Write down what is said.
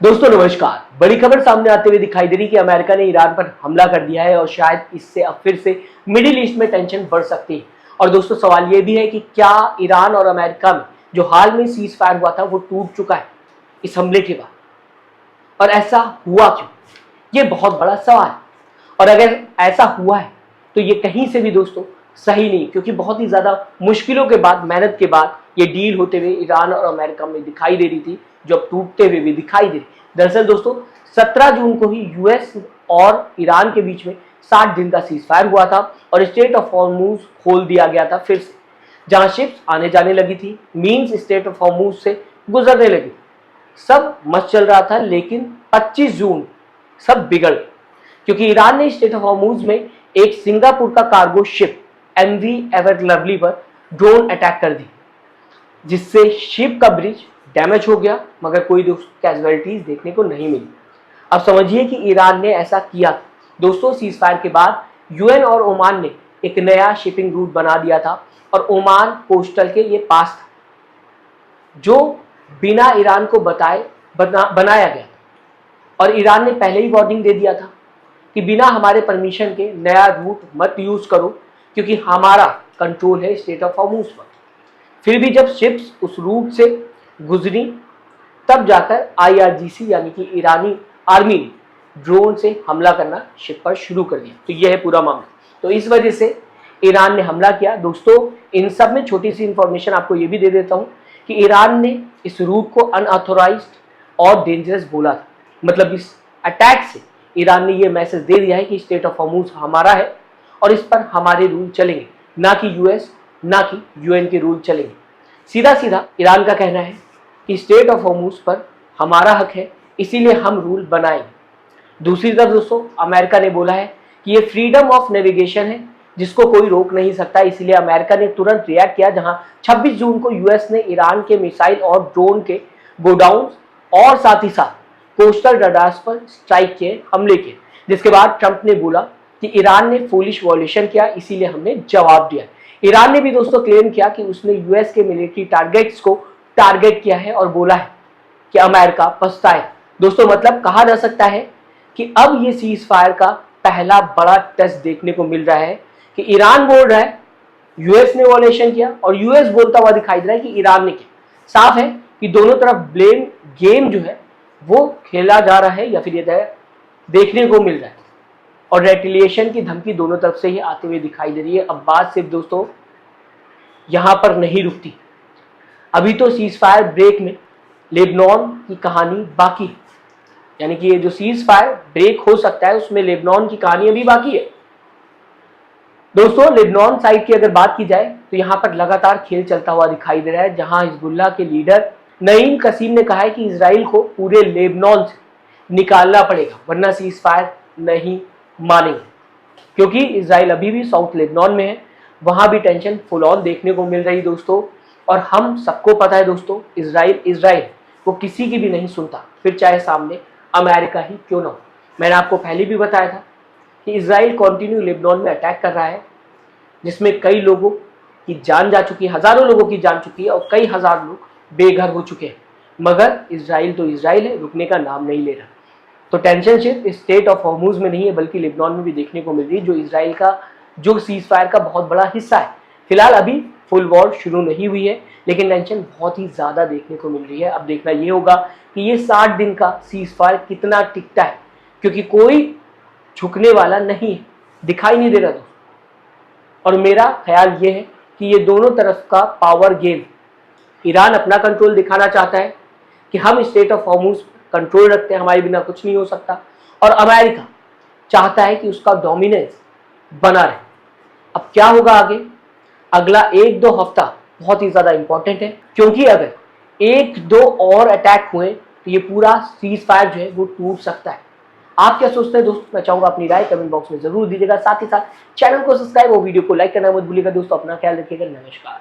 दोस्तों नमस्कार। बड़ी खबर सामने आते हुए दिखाई दे रही कि अमेरिका ने ईरान पर हमला कर दिया है और शायद इससे अब फिर से मिडिल ईस्ट में टेंशन बढ़ सकती है। और दोस्तों सवाल ये भी है कि क्या ईरान और अमेरिका में जो हाल में सीज फायर हुआ था वो टूट चुका है इस हमले के बाद, और ऐसा हुआ क्यों? ये बहुत बड़ा सवाल है। और अगर ऐसा हुआ है तो ये कहीं से भी दोस्तों सही नहीं, क्योंकि बहुत ही ज्यादा मुश्किलों के बाद, मेहनत के बाद ये डील होते हुए ईरान और अमेरिका में दिखाई दे रही थी, जो अब टूटते हुए भी दिखाई दे रही। दरअसल दोस्तों 17 जून को ही यूएस और ईरान के बीच में 60 दिन का सीज फायर हुआ था और स्टेट ऑफ हॉर्मुज खोल दिया गया था फिर से, जहां शिप्स आने जाने लगी थी, मीन्स स्टेट ऑफ हॉर्मुज से गुजरने लगी। सब मस्त चल रहा था, लेकिन 25 जून सब बिगड़ गया, क्योंकि ईरान ने स्टेट ऑफ हॉर्मुज में एक सिंगापुर का cargo ship MV Ever Lovely पर ड्रोन अटैक कर दी, जिससे शिप का ब्रिज डैमेज हो गया, मगर कोई कैजुअलिटीज देखने को नहीं मिली। अब समझिए कि ईरान ने ऐसा किया। दोस्तों सीज फायर के बाद यूएन और ओमान ने एक नया शिपिंग रूट बना दिया था और ओमान कोस्टल के ये पास था, जो बिना ईरान को बताए बनाया गया। और ईरान ने पहले ही वार्निंग दे दिया था कि बिना हमारे परमिशन के नया रूट मत यूज करो, क्योंकि हमारा कंट्रोल है स्टेट ऑफ हॉर्मुज पर। फिर भी जब शिप्स उस रूट से गुजरी, तब जाकर आईआरजीसी यानी कि ईरानी आर्मी ने ड्रोन से हमला करना शिप पर शुरू कर दिया। तो यह है पूरा मामला। तो इस वजह से ईरान ने हमला किया। दोस्तों इन सब में छोटी सी इंफॉर्मेशन आपको ये भी दे देता हूं कि ईरान ने इस रूट को अनऑथोराइज्ड और डेंजरस बोला था। मतलब इस अटैक से ईरान ने ये मैसेज दे दिया है कि स्टेट ऑफ हॉर्मुज हमारा है और इस पर हमारे रूल चलेंगे, ना कि यूएस ना कि यूएन के रूल चलेंगे। सीधा सीधा ईरान का कहना है कि स्टेट ऑफ हॉर्मुज पर हमारा हक है, इसीलिए हम रूल बनाएंगे। दूसरी तरफ दोस्तों अमेरिका ने बोला है कि ये फ्रीडम ऑफ नेविगेशन है, जिसको कोई रोक नहीं सकता। इसीलिए अमेरिका ने तुरंत रिएक्ट किया, जहां 26 जून को यूएस ने ईरान के मिसाइल और ड्रोन के गोडाउन और साथ ही साथ कोस्टल रडार्स पर स्ट्राइक किए, हमले किए। जिसके बाद ट्रंप ने बोला कि ईरान ने फूलिश वॉल्यूशन किया, इसीलिए हमने जवाब दिया। ईरान ने भी दोस्तों क्लेम किया कि उसने यूएस के मिलिट्री टारगेट्स को टारगेट किया है और बोला है कि अमेरिका पछताए। दोस्तों मतलब कहा जा सकता है कि अब ये सीज फायर का पहला बड़ा टेस्ट देखने को मिल रहा है कि ईरान बोल रहा है यूएस ने वॉल्यूशन किया और यूएस बोलता हुआ दिखाई दे रहा है कि ईरान ने किया। साफ है कि दोनों तरफ ब्लेम गेम जो है वो खेला जा रहा है, या फिर ये देखने को मिल रहा है। और रेटिलिएशन की धमकी दोनों तरफ से ही आते हुए दिखाई दे रही है। अब बात सिर्फ दोस्तों यहां पर नहीं रुकती। अभी तो सीज फायर ब्रेक में लेबनान की कहानी बाकी है, यानी कि ये जो सीज फायर ब्रेक हो सकता है उसमें लेबनान की कहानी अभी बाकी है। दोस्तों लेबनान साइड की अगर बात की जाए तो यहां पर लगातार खेल चलता हुआ दिखाई दे रहा है, जहां हिजबुल्लाह के लीडर नईम कसीम ने कहा है कि इजराइल को पूरे लेबनान से निकालना पड़ेगा, वरना सीज फायर नहीं मानेंगे। क्योंकि इजराइल अभी भी साउथ लेबनान में है, वहां भी टेंशन फुल ऑन देखने को मिल रही दोस्तों। और हम सबको पता है दोस्तों इजराइल वो किसी की भी नहीं सुनता, फिर चाहे सामने अमेरिका ही क्यों ना हो। मैंने आपको पहले भी बताया था कि इजराइल कंटिन्यू लेबनान में अटैक कर रहा है, जिसमें कई लोगों की जान जा चुकी है, हजारों लोगों की जान चुकी है और कई हजार लोग बेघर हो चुके हैं। मगर इजराइल तो इजराइल है, रुकने का नाम नहीं ले रहा। तो टेंशन सिर्फ स्टेट ऑफ हॉर्मुज में नहीं है, बल्कि लेबनान में भी देखने को मिल रही है, जो इजराइल का जो सीज फायर का बहुत बड़ा हिस्सा है। फिलहाल अभी फुल वॉर शुरू नहीं हुई है, लेकिन टेंशन बहुत ही ज्यादा देखने को मिल रही है। अब देखना ये होगा कि ये 60 दिन का सीज फायर कितना टिकता है, क्योंकि कोई झुकने वाला नहीं है, दिखाई नहीं दे रहा दोस्तों। और मेरा ख्याल ये है कि ये दोनों तरफ का पावर गेम, ईरान अपना कंट्रोल दिखाना चाहता है कि हम स्टेट ऑफ हॉर्मुज कंट्रोल रखते हैं, हमारे बिना कुछ नहीं हो सकता, और अमेरिका चाहता है कि उसका डोमिनेंस बना रहे। अब क्या होगा आगे, अगला 1-2 हफ्ता बहुत ही ज्यादा इंपॉर्टेंट है, क्योंकि अगर 1-2 और अटैक हुए तो ये पूरा सीज फायर जो है वो टूट सकता है। आप क्या सोचते हैं दोस्तों? मैं चाहूंगा अपनी राय कमेंट बॉक्स में जरूर दीजिएगा। साथ ही साथ चैनल को सब्सक्राइब और वीडियो को लाइक करना मत भूलिएगा दोस्तों। अपना ख्याल रखिएगा। नमस्कार।